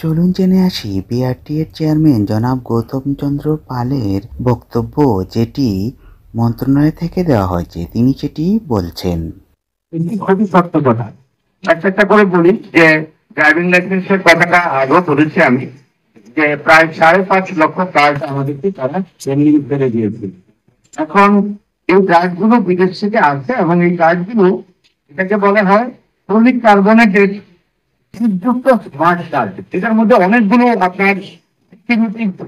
চলুন জেনে আসি বিআরটিএর চেয়ারম্যান জনাব গৌতম চন্দ্র পালের বক্তব্য, যেটি মন্ত্রণালয় থেকে দেওয়া হয়েছে। তিনি যেটি বলছেন, খুবই সত্য কথা। একটা করে বলি যে ড্রাইভিং লাইসেন্সের কথাটা আগেও বলেছি আমি, যে প্রায় 5.5 লক্ষ কার্ড আমাদেরকে তারা এমনি ফেলে দিয়েছিল। এখন এই কার্ডগুলো বিদেশ থেকে আসে এবং এই কার্ডগুলো এটাকে বলা হয় ক্রোনিক কার্বনেটেড চিপযুক্ত স্মার্ট কার্ড। এটার মধ্যে অনেকগুলো আপনার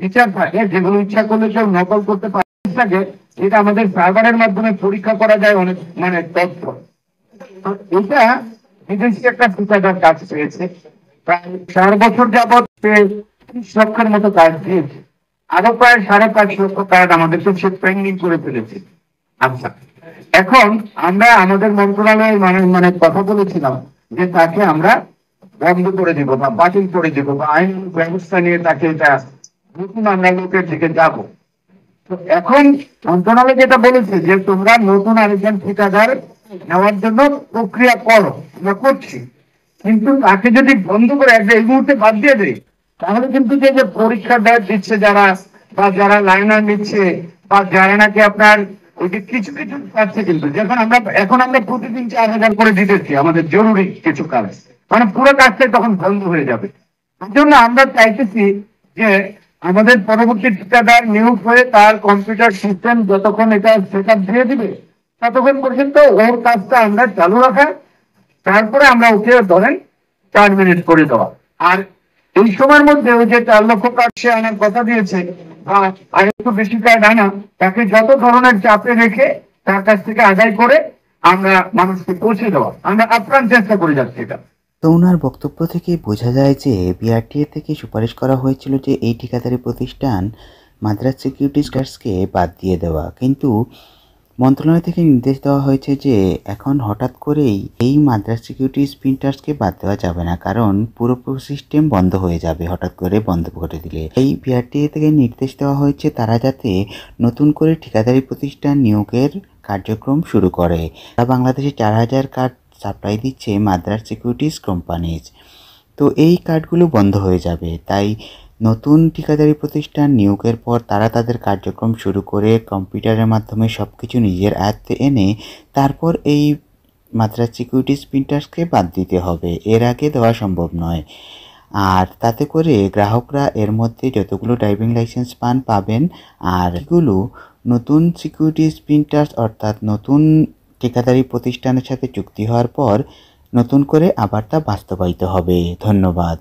ফিচার থাকে যেগুলো ইচ্ছা করলে কেউ নকল করতে পারে। এটা আমাদের সার্ভারের মাধ্যমে পরীক্ষা করা যায় অনেক তথ্য। এটা বিদেশি একটা ঠিকাদার কাজ পেয়েছে, প্রায় 4 বছর যাবৎ 30 লক্ষের মতো কাজ দিয়েছে। আরো প্রায় 5.5 লক্ষ কার্ড আমাদেরকে সে পেন্ডিং করে ফেলেছে। আচ্ছা, এখন আমরা আমাদের মন্ত্রণালয়ের মানে কথা বলেছিলাম যে তাকে আমরা বন্ধ করে দিব বা বাতিল করে দিব বা আইন ব্যবস্থা নিয়ে তাকে এটা নতুন আমরা লোকের দিকে যাবো। তো এখন মন্ত্রণালয় যেটা বলেছে যে তোমরা নতুন আরেকজন ঠিকাদার নেওয়ার জন্য প্রক্রিয়া করো, আমরা করছি, কিন্তু তাকে যদি বন্ধ করে এই মুহূর্তে বাদ দিয়ে দেয় তাহলে কিন্তু যে পরীক্ষা দিচ্ছে যারা বা যারা লাইনার নিচ্ছে বা যারা নাকি আপনার ওই যে কিছু কিছু পাচ্ছে, কিন্তু এখন আমরা প্রতিদিন 4,000 করে দিতেছি আমাদের জরুরি কিছু কাজ, মানে পুরো কাজটাই তখন বন্ধ হয়ে যাবে। এই জন্য আমরা চাইতেছি যে আমাদের পরবর্তী ঠিকাদার নিয়োগ হয়ে তার কম্পিউটার সিস্টেম যতক্ষণ এটা সেট আপ দিয়ে দিবে ততক্ষণ পর্যন্ত ওর কাজটা আমরা চালু রাখা, তারপরে আমরা ওকে ধরেন টার্মিনেট করে দেওয়া। আর এই সময়ের মধ্যে ওই যে 4 লক্ষ কার্ড সে আনার কথা দিয়েছে বা আর একটু বেশি কার্ড আনা, তাকে যত ধরনের চাপে রেখে তার কাছ থেকে আদায় করে আমরা মানুষকে পৌঁছে দেওয়া, আমরা আপ্রাণ চেষ্টা করে যাচ্ছি এটা। তো ওনার বক্তব্য থেকে বোঝা যায় যে বিআরটিএ থেকে সুপারিশ করা হয়েছিল যে এই ঠিকাদারি প্রতিষ্ঠান মাদ্রাজ সিকিউরিটিজ গার্ডসকে বাদ দিয়ে দেওয়া, কিন্তু মন্ত্রণালয় থেকে নির্দেশ দেওয়া হয়েছে যে এখন হঠাৎ করেই এই মাদ্রাজ সিকিউরিটিজ প্রিন্টার্সকে বাদ দেওয়া যাবে না, কারণ পুরো সিস্টেম বন্ধ হয়ে যাবে হঠাৎ করে বন্ধ করে দিলে। এই বিআরটিএ থেকে নির্দেশ দেওয়া হয়েছে তারা যাতে নতুন করে ঠিকাদারি প্রতিষ্ঠান নিয়োগের কার্যক্রম শুরু করে। তারা বাংলাদেশে 4,000 কার্ড সাপ্লাই দিচ্ছে মাদ্রাজ সিকিউরিটিজ কোম্পানিজ। তো এই কার্ডগুলো বন্ধ হয়ে যাবে, তাই নতুন ঠিকাদারি প্রতিষ্ঠান নিয়োগের পর তারা তাদের কার্যক্রম শুরু করে কম্পিউটারের মাধ্যমে সব কিছু নিজের আয়ত্তে এনে তারপর এই মাদ্রাজ সিকিউরিটিজ প্রিন্টার্সকে বাদ দিতে হবে, এর আগে দেওয়া সম্ভব নয়। আর তাতে করে গ্রাহকরা এর মধ্যে যতগুলো ড্রাইভিং লাইসেন্স পাবেন, আর এগুলো নতুন সিকিউরিটিজ প্রিন্টার্স অর্থাৎ নতুন ঠিকাদারি প্রতিষ্ঠানের সাথে চুক্তি হওয়ার পর নতুন করে আবার তা বাস্তবায়িত হবে। ধন্যবাদ।